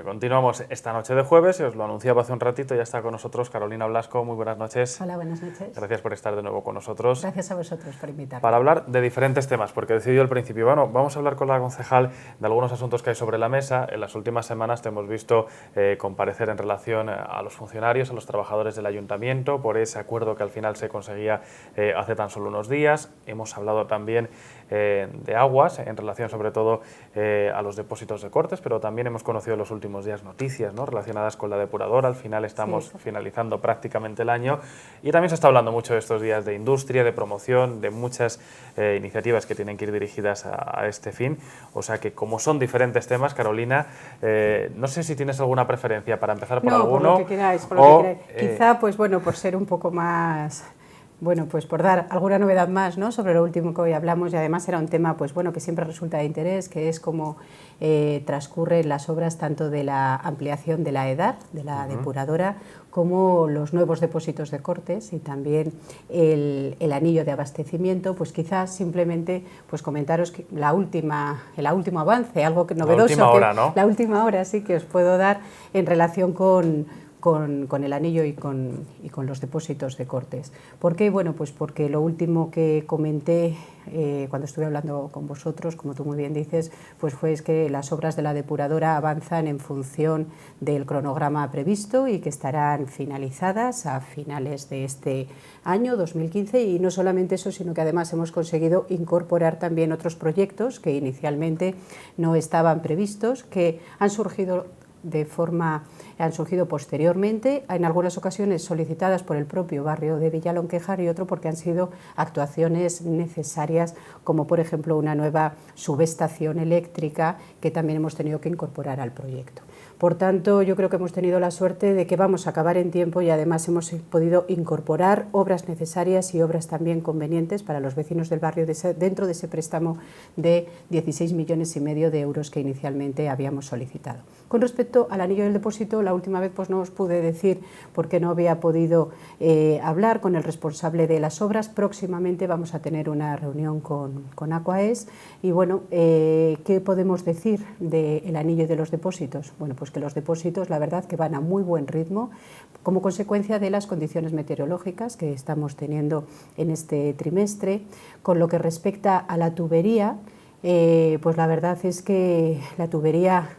Continuamos esta noche de jueves y os lo anunciaba hace un ratito, ya está con nosotros Carolina Blasco. Muy buenas noches. Hola, buenas noches. Gracias por estar de nuevo con nosotros. Gracias a vosotros por invitarme. Para hablar de diferentes temas, porque decidí al principio, bueno, vamos a hablar con la concejal de algunos asuntos que hay sobre la mesa. En las últimas semanas te hemos visto comparecer en relación a los funcionarios, a los trabajadores del ayuntamiento, por ese acuerdo que al final se conseguía hace tan solo unos días. Hemos hablado también de aguas, en relación sobre todo a los depósitos de cortes, pero también hemos conocido en los últimos días noticias, ¿no?, relacionadas con la depuradora. Al final estamos finalizando prácticamente el año y también se está hablando mucho estos días de industria, de promoción, de muchas iniciativas que tienen que ir dirigidas a este fin. O sea que como son diferentes temas, Carolina, no sé si tienes alguna preferencia para empezar por alguno. Por lo que queráis, por lo que queráis. Quizá, pues bueno, por ser un poco más... Bueno, pues por dar alguna novedad más, ¿no?, sobre lo último que hoy hablamos, y además era un tema, pues bueno, que siempre resulta de interés, que es cómo transcurren las obras tanto de la ampliación de la EDAR, de la depuradora, como los nuevos depósitos de cortes y también el anillo de abastecimiento. Pues quizás simplemente pues comentaros que el último avance, algo que novedoso, la última hora, ¿no? La última hora sí que os puedo dar en relación con el anillo y con los depósitos de cortes. ¿Por qué? Bueno, pues porque lo último que comenté cuando estuve hablando con vosotros, como tú muy bien dices, pues fue que las obras de la depuradora avanzan en función del cronograma previsto y que estarán finalizadas a finales de este año 2015, y no solamente eso, sino que además hemos conseguido incorporar también otros proyectos que inicialmente no estaban previstos, que han surgido posteriormente, en algunas ocasiones solicitadas por el propio barrio de Villalonquejar y otro porque han sido actuaciones necesarias, como por ejemplo una nueva subestación eléctrica que también hemos tenido que incorporar al proyecto. Por tanto, yo creo que hemos tenido la suerte de que vamos a acabar en tiempo y además hemos podido incorporar obras necesarias y obras también convenientes para los vecinos del barrio dentro de ese préstamo de 16,5 millones de euros que inicialmente habíamos solicitado. Con respecto al anillo del depósito, la última vez pues no os pude decir porque no había podido hablar con el responsable de las obras. Próximamente vamos a tener una reunión con Aquaes y bueno, ¿qué podemos decir del anillo y de los depósitos? Bueno, pues que los depósitos, la verdad, que van a muy buen ritmo como consecuencia de las condiciones meteorológicas que estamos teniendo en este trimestre. Con lo que respecta a la tubería, pues la verdad es que la tubería,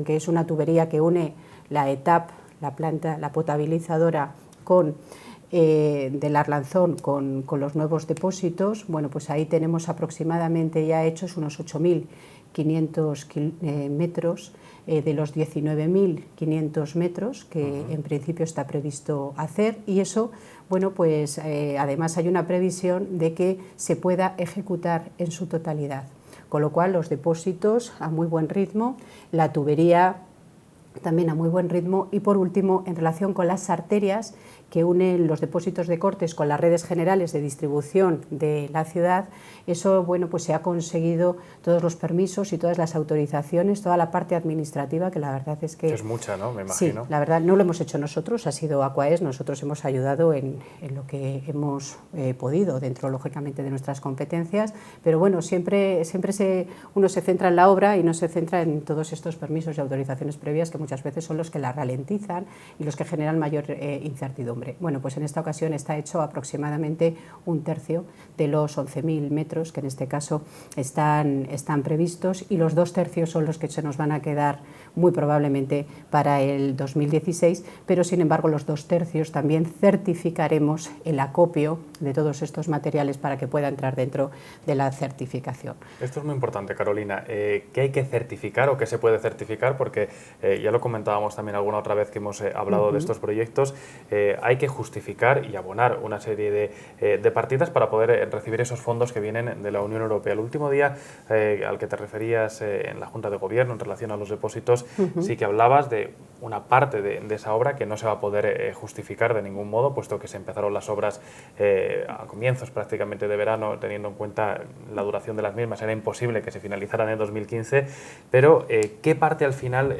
que es una tubería que une la ETAP, la planta, la potabilizadora, del Arlanzón con los nuevos depósitos, bueno, pues ahí tenemos aproximadamente ya hechos unos 8.500 metros de los 19.500 metros que en principio está previsto hacer, y eso, bueno, pues además hay una previsión de que se pueda ejecutar en su totalidad, con lo cual los depósitos a muy buen ritmo, la tubería también a muy buen ritmo, y por último, en relación con las arterias que unen los depósitos de cortes con las redes generales de distribución de la ciudad, eso, bueno, pues se ha conseguido todos los permisos y todas las autorizaciones, toda la parte administrativa, que la verdad es que... Es mucha, ¿no? Me imagino. Sí, la verdad, no lo hemos hecho nosotros, ha sido Aquaes, nosotros hemos ayudado en lo que hemos podido, dentro, lógicamente, de nuestras competencias, pero bueno, siempre uno se centra en la obra y no se centra en todos estos permisos y autorizaciones previas, que muchas veces son los que la ralentizan y los que generan mayor incertidumbre. Bueno, pues en esta ocasión está hecho aproximadamente un tercio de los 11.000 metros que en este caso están previstos, y los 2 tercios son los que se nos van a quedar muy probablemente para el 2016, pero sin embargo los 2 tercios también certificaremos el acopio de todos estos materiales para que pueda entrar dentro de la certificación. Esto es muy importante, Carolina. ¿Qué hay que certificar o qué se puede certificar? Porque ya lo comentábamos también alguna otra vez que hemos hablado de estos proyectos, hay que justificar y abonar una serie de partidas para poder recibir esos fondos que vienen de la Unión Europea. El último día al que te referías en la Junta de Gobierno en relación a los depósitos, sí que hablabas de una parte de esa obra que no se va a poder justificar de ningún modo, puesto que se empezaron las obras a comienzos prácticamente de verano, teniendo en cuenta la duración de las mismas. Era imposible que se finalizaran en 2015, pero ¿qué parte al final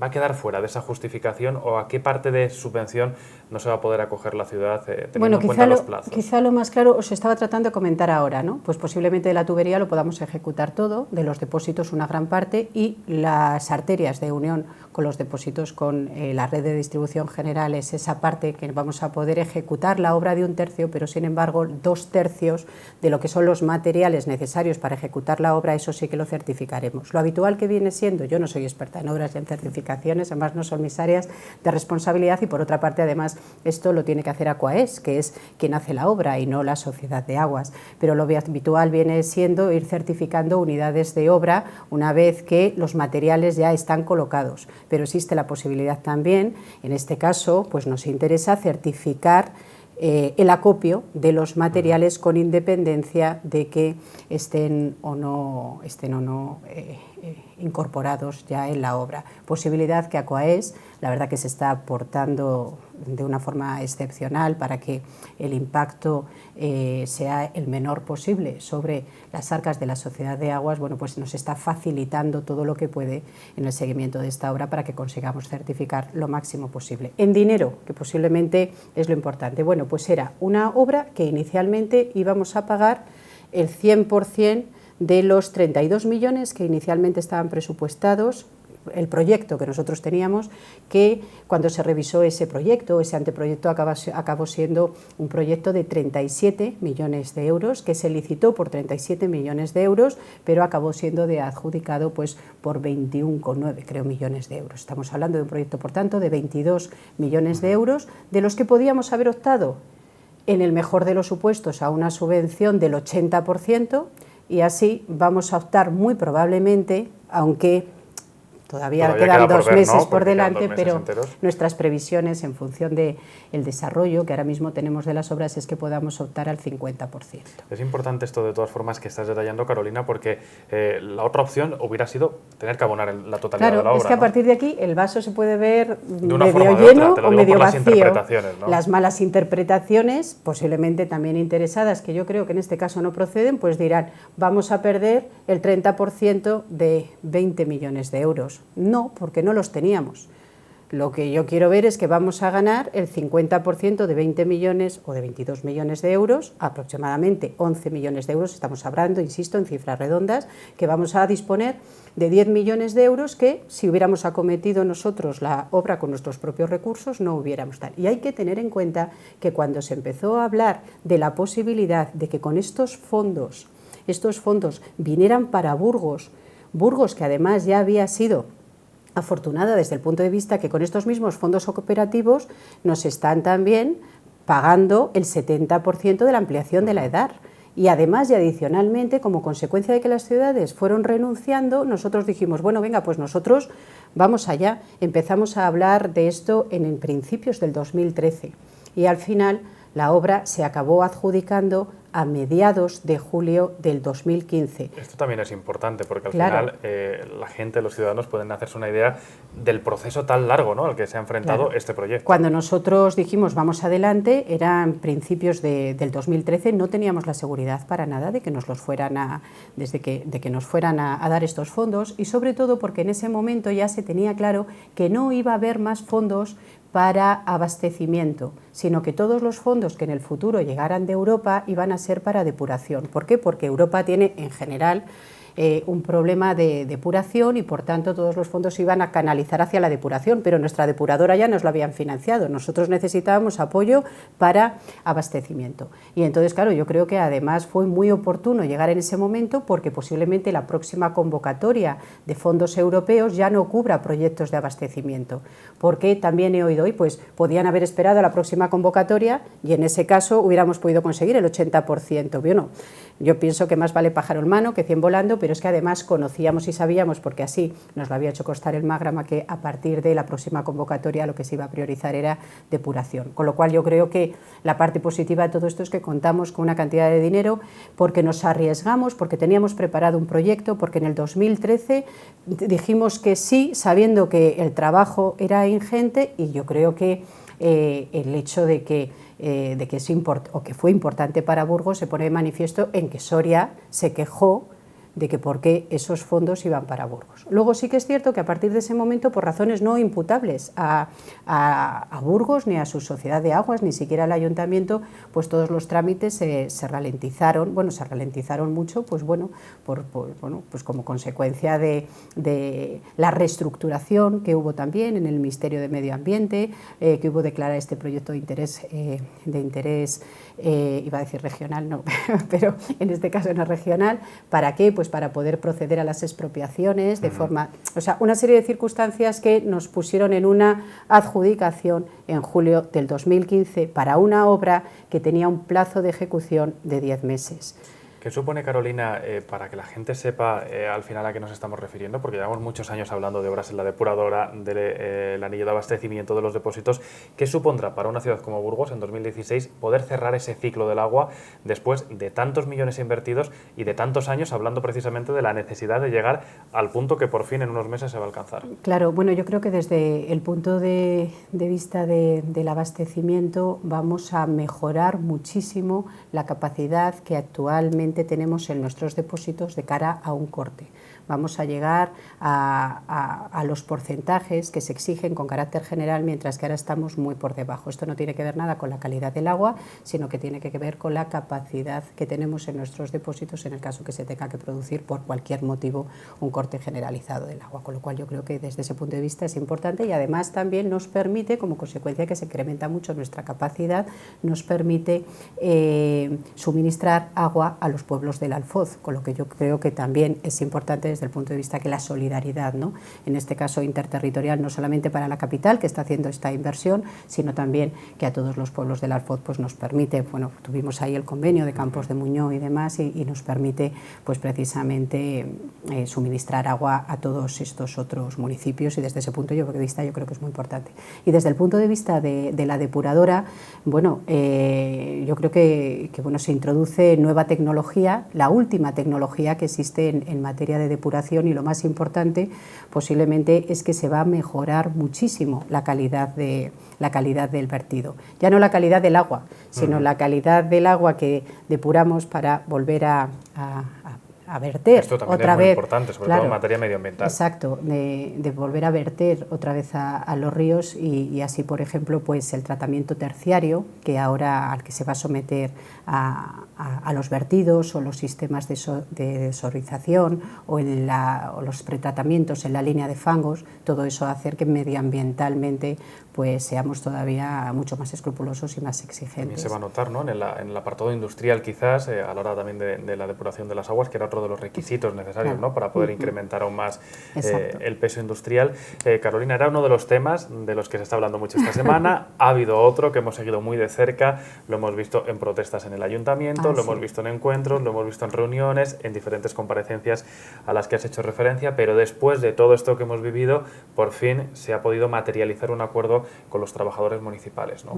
va a quedar fuera de esa justificación, o a qué parte de subvención no se va a poder acoger la ciudad teniendo en cuenta los plazos? Quizá lo más claro os estaba tratando de comentar ahora, ¿no? Pues posiblemente de la tubería lo podamos ejecutar todo, de los depósitos una gran parte, y las arterias de unión con los depósitos con la red de distribución general es esa parte que vamos a poder ejecutar la obra de 1/3, pero sin embargo 2/3 de lo que son los materiales necesarios para ejecutar la obra, eso sí que lo certificaremos. Lo habitual que viene siendo, yo no soy experta en obras y en certificaciones, además no son mis áreas de responsabilidad, y por otra parte además esto lo tiene que hacer Aquaes, que es quien hace la obra y no la Sociedad de Aguas, pero lo habitual viene siendo ir certificando unidades de obra una vez que los materiales ya están colocados, pero existe la posibilidad también, en este caso pues nos interesa certificar el acopio de los materiales con independencia de que estén o no incorporados ya en la obra. Posibilidad que Aquaes, la verdad que se está aportando de una forma excepcional para que el impacto sea el menor posible sobre las arcas de la Sociedad de Aguas. Bueno, pues nos está facilitando todo lo que puede en el seguimiento de esta obra para que consigamos certificar lo máximo posible. En dinero, que posiblemente es lo importante. Bueno, pues era una obra que inicialmente íbamos a pagar el 100% de los 32 millones que inicialmente estaban presupuestados, el proyecto que nosotros teníamos, que cuando se revisó ese proyecto, ese anteproyecto acabó siendo un proyecto de 37 millones de euros, que se licitó por 37 millones de euros, pero acabó siendo adjudicado pues, por 21,9 creo millones de euros. Estamos hablando de un proyecto, por tanto, de 22 millones de euros, de los que podíamos haber optado, en el mejor de los supuestos, a una subvención del 80%, y así vamos a optar muy probablemente, aunque todavía quedan 2 meses, ¿no?, por delante, pero enteros. Nuestras previsiones en función del desarrollo que ahora mismo tenemos de las obras es que podamos optar al 50%. Es importante esto de todas formas que estás detallando, Carolina, porque la otra opción hubiera sido tener que abonar la totalidad de la obra. Claro, es que a partir de aquí el vaso se puede ver medio lleno o medio vacío. ¿No? Las malas interpretaciones, posiblemente también interesadas, que yo creo que en este caso no proceden, pues dirán, vamos a perder el 30% de 20 millones de euros. No, porque no los teníamos. Lo que yo quiero ver es que vamos a ganar el 50% de 20 millones o de 22 millones de euros, aproximadamente 11 millones de euros, estamos hablando, insisto, en cifras redondas, que vamos a disponer de 10 millones de euros que, si hubiéramos acometido nosotros la obra con nuestros propios recursos, no hubiéramos tal. Y hay que tener en cuenta que cuando se empezó a hablar de la posibilidad de que con estos fondos vinieran para Burgos que además ya había sido afortunada desde el punto de vista que con estos mismos fondos cooperativos nos están también pagando el 70% de la ampliación de la EDAR. Y además y adicionalmente, como consecuencia de que las ciudades fueron renunciando, nosotros dijimos, bueno, venga, pues nosotros vamos allá. Empezamos a hablar de esto en principios del 2013 y al final la obra se acabó adjudicando a mediados de julio del 2015. Esto también es importante porque al final la gente, los ciudadanos pueden hacerse una idea del proceso tan largo, ¿no?, al que se ha enfrentado este proyecto. Cuando nosotros dijimos vamos adelante, eran principios del 2013, no teníamos la seguridad para nada de que nos los fueran a dar estos fondos, y sobre todo porque en ese momento ya se tenía claro que no iba a haber más fondos para abastecimiento, sino que todos los fondos que en el futuro llegaran de Europa iban a ser para depuración. ¿Por qué? Porque Europa tiene en general un problema de depuración y por tanto todos los fondos se iban a canalizar hacia la depuración, pero nuestra depuradora ya nos lo habían financiado, nosotros necesitábamos apoyo para abastecimiento. Y entonces, claro, yo creo que además fue muy oportuno llegar en ese momento porque posiblemente la próxima convocatoria de fondos europeos ya no cubra proyectos de abastecimiento, porque también he oído hoy, pues podían haber esperado a la próxima convocatoria y en ese caso hubiéramos podido conseguir el 80%. Bueno, yo pienso que más vale pájaro en mano que 100 volando, pero es que además conocíamos y sabíamos, porque así nos lo había hecho constar el Magrama, que a partir de la próxima convocatoria lo que se iba a priorizar era depuración. Con lo cual yo creo que la parte positiva de todo esto es que contamos con una cantidad de dinero porque nos arriesgamos, porque teníamos preparado un proyecto, porque en el 2013 dijimos que sí, sabiendo que el trabajo era ingente, y yo creo que el hecho de que fue importante para Burgos se pone de manifiesto en que Soria se quejó de que por qué esos fondos iban para Burgos. Luego sí que es cierto que a partir de ese momento, por razones no imputables a Burgos ni a su sociedad de aguas, ni siquiera al ayuntamiento, pues todos los trámites se ralentizaron, bueno, se ralentizaron mucho, pues bueno, pues como consecuencia de la reestructuración que hubo también en el Ministerio de Medio Ambiente, que hubo declarar este proyecto de interés, iba a decir regional, no, pero en este caso no regional. ¿Para qué? Pues para poder proceder a las expropiaciones de forma... O sea, una serie de circunstancias que nos pusieron en una adjudicación en julio del 2015 para una obra que tenía un plazo de ejecución de 10 meses. ¿Qué supone, Carolina, para que la gente sepa al final a qué nos estamos refiriendo? Porque llevamos muchos años hablando de obras en la depuradora, del anillo de abastecimiento de los depósitos. ¿Qué supondrá para una ciudad como Burgos en 2016 poder cerrar ese ciclo del agua después de tantos millones invertidos y de tantos años hablando precisamente de la necesidad de llegar al punto que por fin en unos meses se va a alcanzar? Claro, bueno, yo creo que desde el punto de vista del abastecimiento vamos a mejorar muchísimo la capacidad que actualmente tenemos en nuestros depósitos de cara a un corte. Vamos a llegar a los porcentajes que se exigen con carácter general, mientras que ahora estamos muy por debajo. Esto no tiene que ver nada con la calidad del agua, sino que tiene que ver con la capacidad que tenemos en nuestros depósitos en el caso que se tenga que producir por cualquier motivo un corte generalizado del agua. Con lo cual yo creo que desde ese punto de vista es importante, y además también nos permite, como consecuencia que se incrementa mucho nuestra capacidad, nos permite suministrar agua a los pueblos del Alfoz, con lo que yo creo que también es importante desde el punto de vista que la solidaridad, ¿no?, en este caso interterritorial, no solamente para la capital que está haciendo esta inversión, sino también que a todos los pueblos del Alfoz pues nos permite, bueno, tuvimos ahí el convenio de Campos de Muñó y demás, y nos permite pues precisamente suministrar agua a todos estos otros municipios, y desde ese punto de vista yo creo que es muy importante. Y desde el punto de vista de la depuradora, bueno, yo creo que bueno, se introduce nueva tecnología, la última tecnología que existe en materia de depuración, y lo más importante posiblemente es que se va a mejorar muchísimo la calidad del vertido. Ya no la calidad del agua, sino la calidad del agua que depuramos para volver a verter. Esto también otra es muy vez, importante, sobre claro, todo en materia medioambiental. Exacto, de volver a verter otra vez a los ríos, y así, por ejemplo, pues el tratamiento terciario, que ahora al que se va a someter a los vertidos, o los sistemas de desorización, o los pretratamientos en la línea de fangos, todo eso va a hacer que medioambientalmente pues seamos todavía mucho más escrupulosos y más exigentes. También se va a notar, ¿no?, en el apartado industrial quizás, a la hora también de la depuración de las aguas, que era otro de los requisitos necesarios, claro, ¿no?, para poder incrementar aún más el peso industrial. Carolina, era uno de los temas de los que se está hablando mucho esta semana. Ha habido otro que hemos seguido muy de cerca, lo hemos visto en protestas en el ayuntamiento, lo hemos visto en encuentros, lo hemos visto en reuniones, en diferentes comparecencias a las que has hecho referencia, pero después de todo esto que hemos vivido, por fin se ha podido materializar un acuerdo con los trabajadores municipales, ¿no?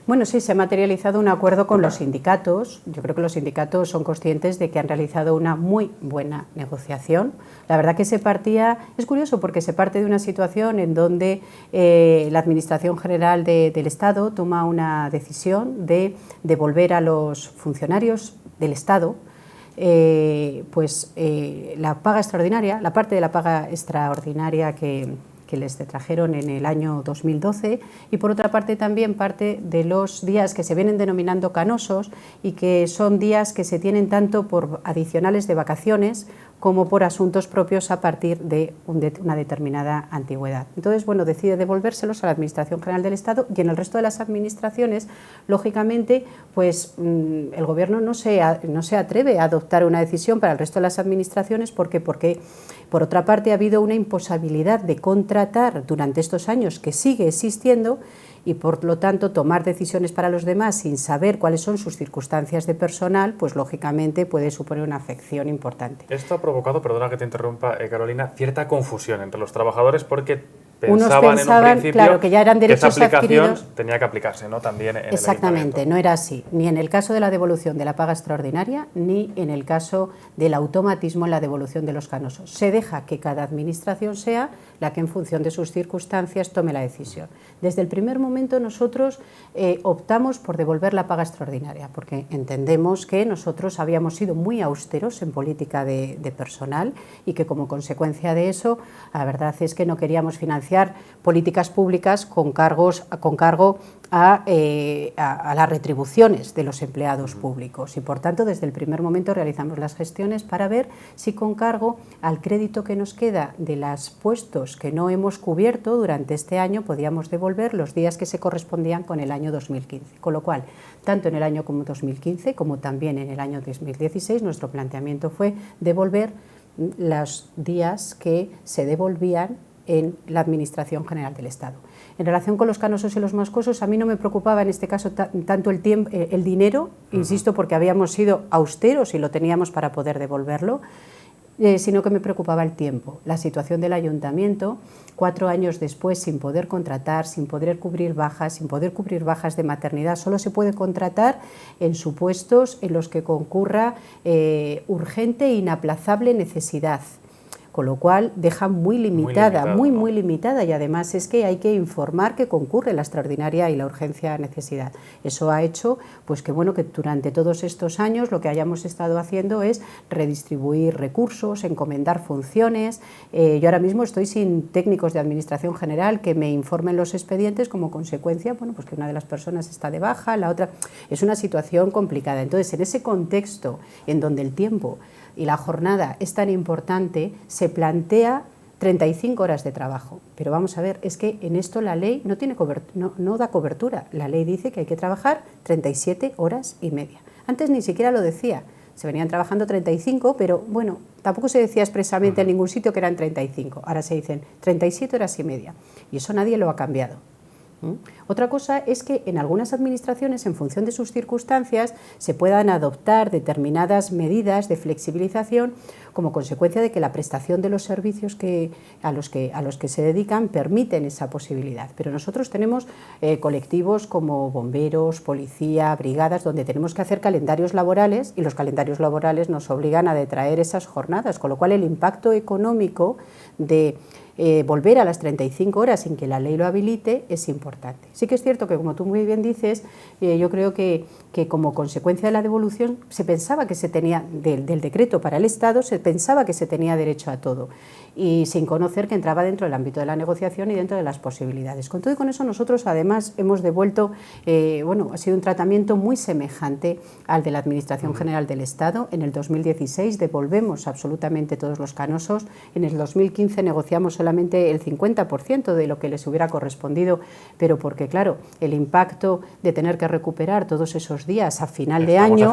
Bueno, sí, se ha materializado un acuerdo con los sindicatos. Yo creo que los sindicatos son conscientes de que han realizado una muy buena negociación. La verdad que es curioso porque se parte de una situación en donde la Administración General del Estado toma una decisión de devolver a los funcionarios del Estado la paga extraordinaria, la parte de la paga extraordinaria que les trajeron en el año 2012, y por otra parte también parte de los días que se vienen denominando canosos, y que son días que se tienen tanto por adicionales de vacaciones como por asuntos propios a partir de una determinada antigüedad. Entonces, bueno, decide devolvérselos a la Administración General del Estado, y en el resto de las administraciones, lógicamente, pues el Gobierno no se atreve a adoptar una decisión para el resto de las administraciones. ¿Por qué? Porque, por otra parte, ha habido una imposibilidad de contratar durante estos años, que sigue existiendo, y por lo tanto tomar decisiones para los demás sin saber cuáles son sus circunstancias de personal, pues lógicamente puede suponer una afección importante. Esto ha provocado, perdona que te interrumpa, Carolina, cierta confusión entre los trabajadores porque Unos pensaban en un principio claro, que ya eran derechos esa aplicación adquiridos. tenía que aplicarse, ¿no? También en Exactamente, el no era así, ni en el caso de la devolución de la paga extraordinaria, ni en el caso del automatismo en la devolución de los canosos. Se deja que cada administración sea la que en función de sus circunstancias tome la decisión. Desde el primer momento nosotros optamos por devolver la paga extraordinaria, porque entendemos que nosotros habíamos sido muy austeros en política de personal y que como consecuencia de eso, la verdad es que no queríamos financiar políticas públicas con cargo a las retribuciones de los empleados públicos y por tanto desde el primer momento realizamos las gestiones para ver si con cargo al crédito que nos queda de los puestos que no hemos cubierto durante este año podíamos devolver los días que se correspondían con el año 2015, con lo cual tanto en el año como 2015 como también en el año 2016 nuestro planteamiento fue devolver los días que se devolvían en la Administración General del Estado. En relación con los canosos y los moscosos, a mí no me preocupaba en este caso tanto el dinero, insisto, porque habíamos sido austeros y lo teníamos para poder devolverlo, sino que me preocupaba el tiempo, la situación del ayuntamiento, 4 años después sin poder contratar, sin poder cubrir bajas de maternidad, solo se puede contratar en supuestos en los que concurra urgente e inaplazable necesidad. Con lo cual deja muy limitada y además es que hay que informar que concurre la extraordinaria y la urgencia necesidad. Eso ha hecho pues que durante todos estos años lo que hayamos estado haciendo es redistribuir recursos, encomendar funciones. Yo ahora mismo estoy sin técnicos de Administración General que me informen los expedientes como consecuencia, pues que una de las personas está de baja, la otra. Es una situación complicada. Entonces, en ese contexto en donde el tiempo y la jornada es tan importante, se plantea 35 horas de trabajo. Pero vamos a ver, es que en esto la ley no da cobertura. La ley dice que hay que trabajar 37 horas y media. Antes ni siquiera lo decía. Se venían trabajando 35, pero bueno, tampoco se decía expresamente en ningún sitio que eran 35. Ahora se dicen 37 horas y media. Y eso nadie lo ha cambiado. Otra cosa es que en algunas administraciones, en función de sus circunstancias, se puedan adoptar determinadas medidas de flexibilización como consecuencia de que la prestación de los servicios a los que se dedican permiten esa posibilidad. Pero nosotros tenemos colectivos como bomberos, policía, brigadas, donde tenemos que hacer calendarios laborales y los calendarios laborales nos obligan a detraer esas jornadas, con lo cual el impacto económico de volver a las 35 horas sin que la ley lo habilite es importante. Sí que es cierto que, como tú muy bien dices, yo creo que como consecuencia de la devolución se pensaba que se tenía, del decreto para el Estado, se pensaba que se tenía derecho a todo y sin conocer que entraba dentro del ámbito de la negociación y dentro de las posibilidades. Con todo y con eso nosotros además hemos devuelto, ha sido un tratamiento muy semejante al de la Administración General del Estado. En el 2016 devolvemos absolutamente todos los canosos, en el 2015 negociamos solamente el 50% de lo que les hubiera correspondido, pero porque claro, el impacto de tener que recuperar todos esos días a final de año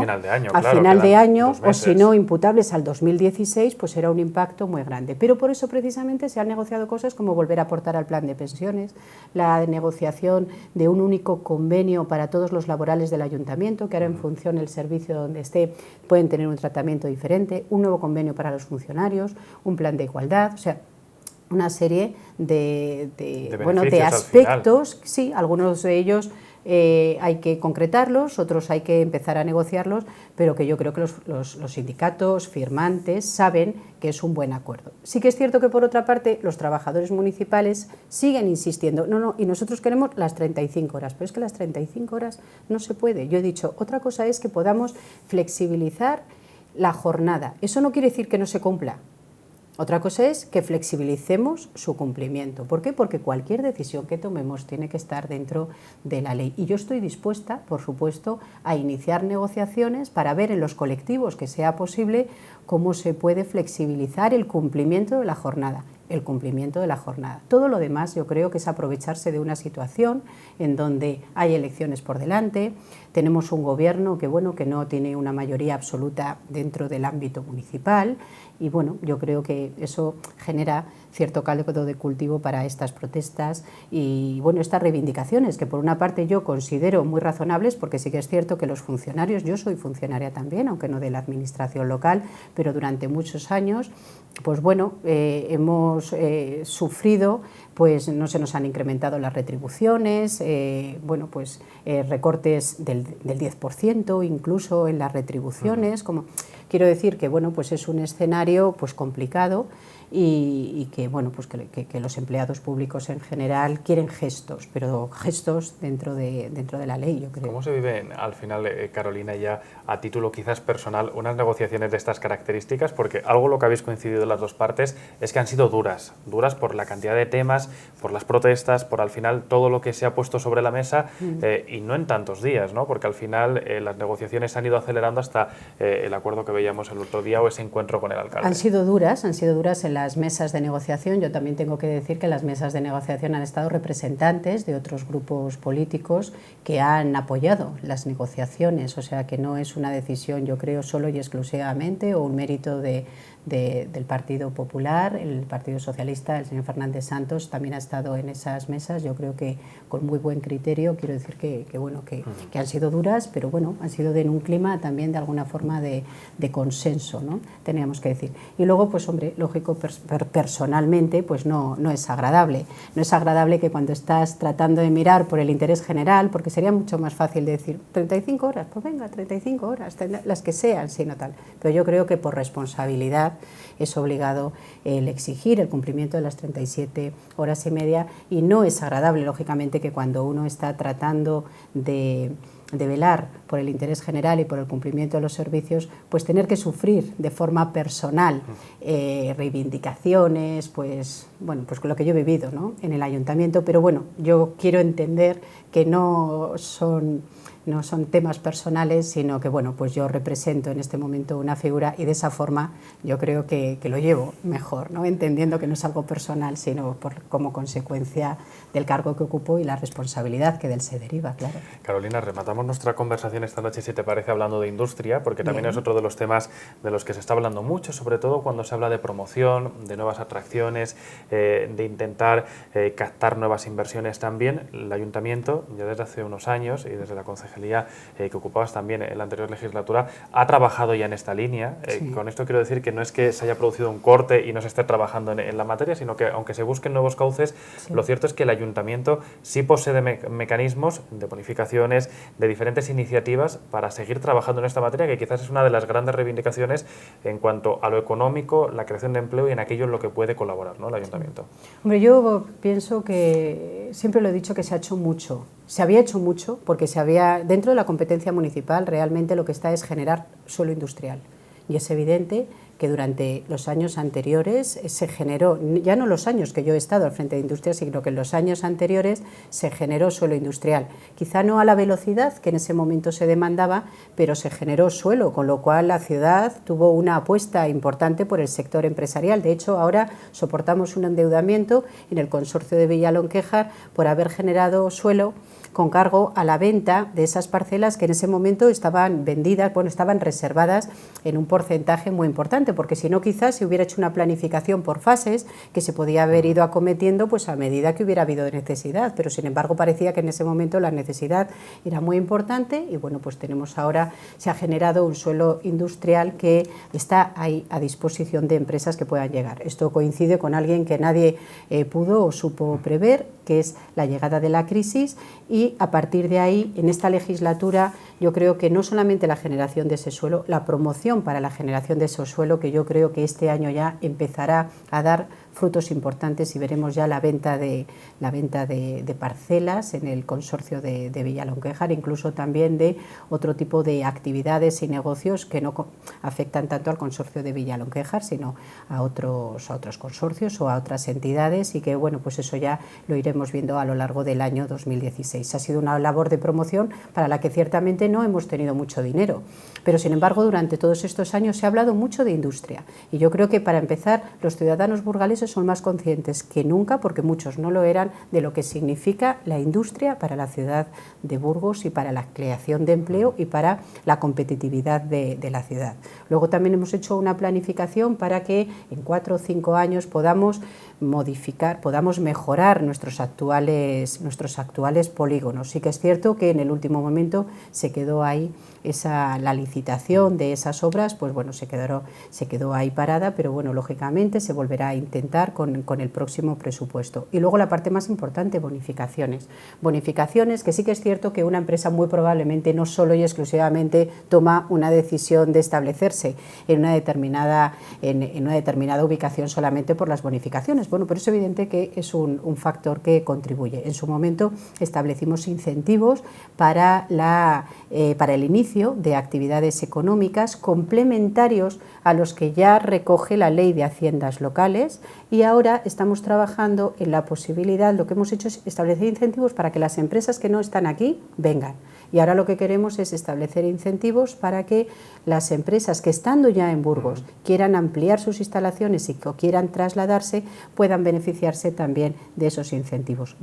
o si no imputables al 2016, pues era un impacto muy grande. Pero por eso precisamente se han negociado cosas como volver a aportar al plan de pensiones, la negociación de un único convenio para todos los laborales del ayuntamiento, que ahora en función del servicio donde esté pueden tener un tratamiento diferente, un nuevo convenio para los funcionarios, un plan de igualdad, o sea, una serie de aspectos, sí, algunos de ellos hay que concretarlos, otros hay que empezar a negociarlos, pero que yo creo que los sindicatos firmantes saben que es un buen acuerdo. Sí que es cierto que por otra parte los trabajadores municipales siguen insistiendo, y nosotros queremos las 35 horas, pero es que las 35 horas no se puede. Yo he dicho, otra cosa es que podamos flexibilizar la jornada. Eso no quiere decir que no se cumpla. Otra cosa es que flexibilicemos su cumplimiento. ¿Por qué? Porque cualquier decisión que tomemos tiene que estar dentro de la ley. Y yo estoy dispuesta, por supuesto, a iniciar negociaciones para ver en los colectivos que sea posible cómo se puede flexibilizar el cumplimiento de la jornada. Todo lo demás yo creo que es aprovecharse de una situación en donde hay elecciones por delante, tenemos un gobierno que no tiene una mayoría absoluta dentro del ámbito municipal y bueno, yo creo que eso genera cierto caldo de cultivo para estas protestas y bueno, estas reivindicaciones que por una parte yo considero muy razonables, porque sí que es cierto que los funcionarios, yo soy funcionaria también, aunque no de la administración local, pero durante muchos años pues bueno, hemos sufrido, pues no se nos han incrementado las retribuciones, bueno, pues recortes del 10% incluso en las retribuciones, como quiero decir que bueno, pues es un escenario pues complicado y que bueno, pues que los empleados públicos en general quieren gestos, pero gestos dentro de la ley, yo creo. ¿Cómo se viven al final, Carolina, ya a título quizás personal, unas negociaciones de estas características? Porque algo lo que habéis coincidido las dos partes es que han sido duras por la cantidad de temas, por las protestas, por al final todo lo que se ha puesto sobre la mesa y no en tantos días, ¿no? Porque al final las negociaciones se han ido acelerando hasta el acuerdo que veíamos el otro día o ese encuentro con el alcalde. Han sido duras en las mesas de negociación. Yo también tengo que decir que en las mesas de negociación han estado representantes de otros grupos políticos que han apoyado las negociaciones, o sea que no es una decisión, yo creo, solo y exclusivamente o un mérito del Partido Popular. El Partido Socialista, el señor Fernández Santos, también ha estado en esas mesas, yo creo que con muy buen criterio. Quiero decir que han sido duras, pero bueno, han sido en un clima también de alguna forma de consenso, ¿no? Teníamos que decir. Y luego, pues hombre, lógico, personalmente, pues no es agradable. No es agradable que cuando estás tratando de mirar por el interés general, porque sería mucho más fácil decir 35 horas, pues venga, 35 horas, las que sean, sino tal. Pero yo creo que por responsabilidad es obligado el exigir el cumplimiento de las 37 horas y media, y no es agradable, lógicamente, que cuando uno está tratando de velar por el interés general y por el cumplimiento de los servicios, pues tener que sufrir de forma personal reivindicaciones, pues bueno, pues lo que yo he vivido, ¿no?, en el ayuntamiento. Pero bueno, yo quiero entender que no son temas personales, sino que bueno, pues yo represento en este momento una figura y de esa forma yo creo que lo llevo mejor, ¿no?, entendiendo que no es algo personal, sino como consecuencia del cargo que ocupo y la responsabilidad que de él se deriva, claro. Carolina, rematamos nuestra conversación esta noche, si te parece, hablando de industria, porque también es otro de los temas de los que se está hablando mucho, sobre todo cuando se habla de promoción, de nuevas atracciones, de intentar captar nuevas inversiones también. El ayuntamiento, ya desde hace unos años y desde la concejalía que ocupabas también en la anterior legislatura, ha trabajado ya en esta línea. Sí. Con esto quiero decir que no es que se haya producido un corte y no se esté trabajando en la materia, sino que aunque se busquen nuevos cauces, sí, lo cierto es que el ayuntamiento sí posee mecanismos de bonificaciones, de diferentes iniciativas para seguir trabajando en esta materia, que quizás es una de las grandes reivindicaciones en cuanto a lo económico, la creación de empleo y en aquello en lo que puede colaborar, ¿no?, el ayuntamiento. Sí. Hombre, yo pienso que, siempre lo he dicho, que se ha hecho mucho. Se había hecho mucho porque dentro de la competencia municipal realmente lo que está es generar suelo industrial. Y es evidente que durante los años anteriores se generó, ya no los años que yo he estado al frente de industria, sino que en los años anteriores se generó suelo industrial. Quizá no a la velocidad que en ese momento se demandaba, pero se generó suelo, con lo cual la ciudad tuvo una apuesta importante por el sector empresarial. De hecho, ahora soportamos un endeudamiento en el consorcio de Villalonquejar por haber generado suelo con cargo a la venta de esas parcelas que en ese momento estaban vendidas, bueno, estaban reservadas en un porcentaje muy importante, porque si no quizás se hubiera hecho una planificación por fases que se podía haber ido acometiendo pues a medida que hubiera habido necesidad, pero sin embargo parecía que en ese momento la necesidad era muy importante y bueno, pues tenemos ahora, se ha generado un suelo industrial que está ahí a disposición de empresas que puedan llegar. Esto coincide con alguien que nadie pudo o supo prever, que es la llegada de la crisis, y a partir de ahí, en esta legislatura, yo creo que no solamente la generación de ese suelo, la promoción para la generación de ese suelo, que yo creo que este año ya empezará a dar frutos importantes y veremos ya la venta de parcelas en el consorcio de Villalonquejar, incluso también de otro tipo de actividades y negocios que no afectan tanto al consorcio de Villalonquejar, sino a otros consorcios o a otras entidades, y que bueno, pues eso ya lo iremos viendo a lo largo del año 2016. Ha sido una labor de promoción para la que ciertamente no hemos tenido mucho dinero, pero sin embargo durante todos estos años se ha hablado mucho de industria, y yo creo que para empezar los ciudadanos burgaleses trabajadores son más conscientes que nunca, porque muchos no lo eran, de lo que significa la industria para la ciudad de Burgos y para la creación de empleo y para la competitividad de la ciudad. Luego también hemos hecho una planificación para que en 4 o 5 años podamos modificar, podamos mejorar nuestros actuales polígonos. Sí que es cierto que en el último momento se quedó ahí la licitación de esas obras, pues bueno, se quedó ahí parada, pero bueno, lógicamente se volverá a intentar con el próximo presupuesto. Y luego la parte más importante, bonificaciones. Bonificaciones que sí que es cierto que una empresa muy probablemente no solo y exclusivamente toma una decisión de establecerse en una determinada ubicación solamente por las bonificaciones. Bueno, pero es evidente que es un factor que contribuye. En su momento establecimos incentivos para el inicio de actividades económicas complementarios a los que ya recoge la Ley de Haciendas Locales, y ahora estamos trabajando en la posibilidad, lo que hemos hecho es establecer incentivos para que las empresas que no están aquí vengan. Y ahora lo que queremos es establecer incentivos para que las empresas que estando ya en Burgos quieran ampliar sus instalaciones y que quieran trasladarse, puedan beneficiarse también de esos incentivos.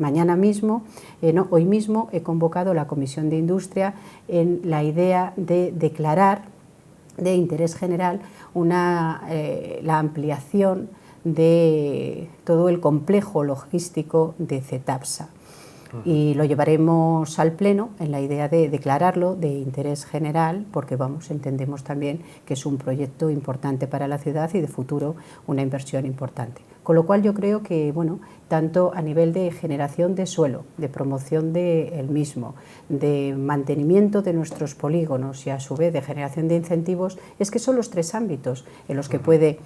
Hoy mismo he convocado la Comisión de Industria en la idea de declarar de interés general la ampliación de todo el complejo logístico de Cetapsa. Y lo llevaremos al Pleno en la idea de declararlo de interés general, porque entendemos también que es un proyecto importante para la ciudad y de futuro una inversión importante. Con lo cual yo creo que, tanto a nivel de generación de suelo, de promoción del mismo, de mantenimiento de nuestros polígonos y a su vez de generación de incentivos, es que son los 3 ámbitos en los que puede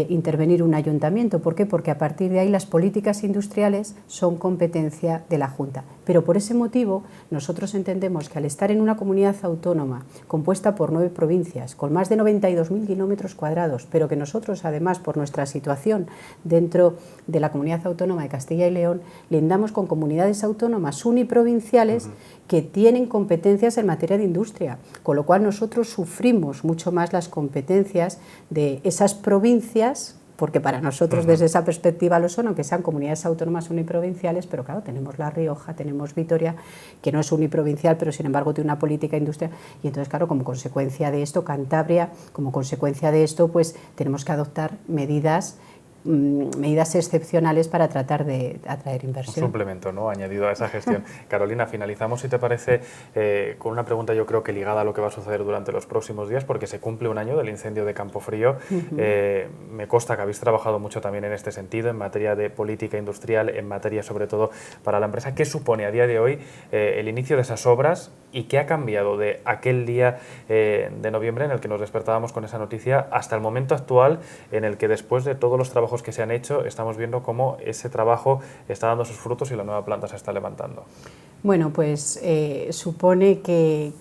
intervenir un ayuntamiento. ¿Por qué? Porque a partir de ahí las políticas industriales son competencia de la Junta. Pero por ese motivo nosotros entendemos que al estar en una comunidad autónoma compuesta por 9 provincias, con más de 92.000 kilómetros cuadrados, pero que nosotros además por nuestra situación dentro de la comunidad autónoma de Castilla y León, lindamos con comunidades autónomas uniprovinciales que tienen competencias en materia de industria, con lo cual nosotros sufrimos mucho más las competencias de esas provincias, porque para nosotros desde esa perspectiva lo son, aunque sean comunidades autónomas uniprovinciales, pero claro, tenemos La Rioja, tenemos Vitoria, que no es uniprovincial, pero sin embargo tiene una política industrial, y entonces claro, como consecuencia de esto, Cantabria, como consecuencia de esto, pues tenemos que adoptar medidas excepcionales para tratar de atraer inversión. Un suplemento, ¿no?, añadido a esa gestión. Carolina, finalizamos, si te parece, con una pregunta yo creo que ligada a lo que va a suceder durante los próximos días, porque se cumple un año del incendio de Campofrío. Me consta que habéis trabajado mucho también en este sentido, en materia de política industrial, en materia sobre todo para la empresa. ¿Qué supone a día de hoy el inicio de esas obras y qué ha cambiado de aquel día de noviembre en el que nos despertábamos con esa noticia hasta el momento actual en el que después de todos los trabajos que se han hecho estamos viendo cómo ese trabajo está dando sus frutos y la nueva planta se está levantando? Bueno, pues supone que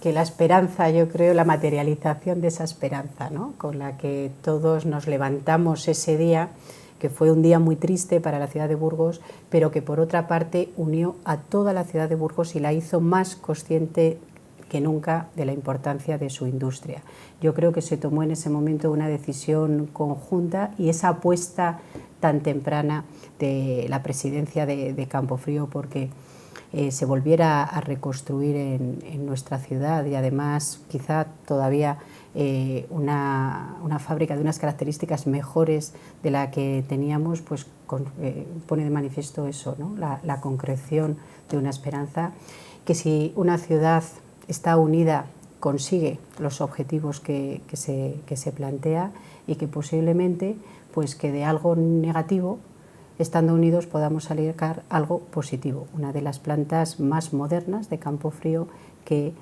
la esperanza, yo creo, la materialización de esa esperanza, ¿no?, con la que todos nos levantamos ese día, que fue un día muy triste para la ciudad de Burgos, pero que por otra parte unió a toda la ciudad de Burgos y la hizo más consciente que nunca de la importancia de su industria. Yo creo que se tomó en ese momento una decisión conjunta y esa apuesta tan temprana de la presidencia de Campofrío porque se volviera a reconstruir en nuestra ciudad y además quizá todavía una fábrica de unas características mejores de la que teníamos, pues pone de manifiesto eso, ¿no?, la concreción de una esperanza que si una ciudad está unida, consigue los objetivos que se plantea y que posiblemente pues que de algo negativo, estando unidos, podamos sacar algo positivo. Una de las plantas más modernas de Campofrío que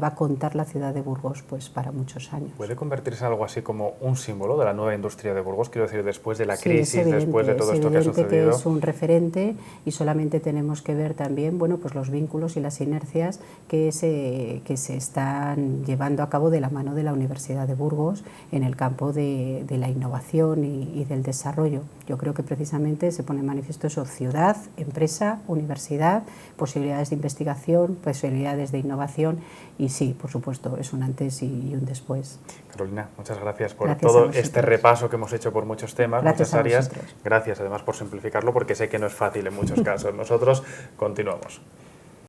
va a contar la ciudad de Burgos pues para muchos años. ¿Puede convertirse en algo así como un símbolo de la nueva industria de Burgos? Quiero decir, después de la crisis, evidente, después de todo esto que ha sucedido. Que es un referente y solamente tenemos que ver también, pues los vínculos y las inercias que se están llevando a cabo de la mano de la Universidad de Burgos en el campo de la innovación y del desarrollo. Yo creo que precisamente se pone en manifiesto eso: ciudad, empresa, universidad, posibilidades de investigación, posibilidades de innovación innovación y sí, por supuesto, es un antes y un después. Carolina, muchas gracias por todo este repaso que hemos hecho por muchos temas, muchas áreas. Gracias además por simplificarlo porque sé que no es fácil en muchos casos. Nosotros continuamos.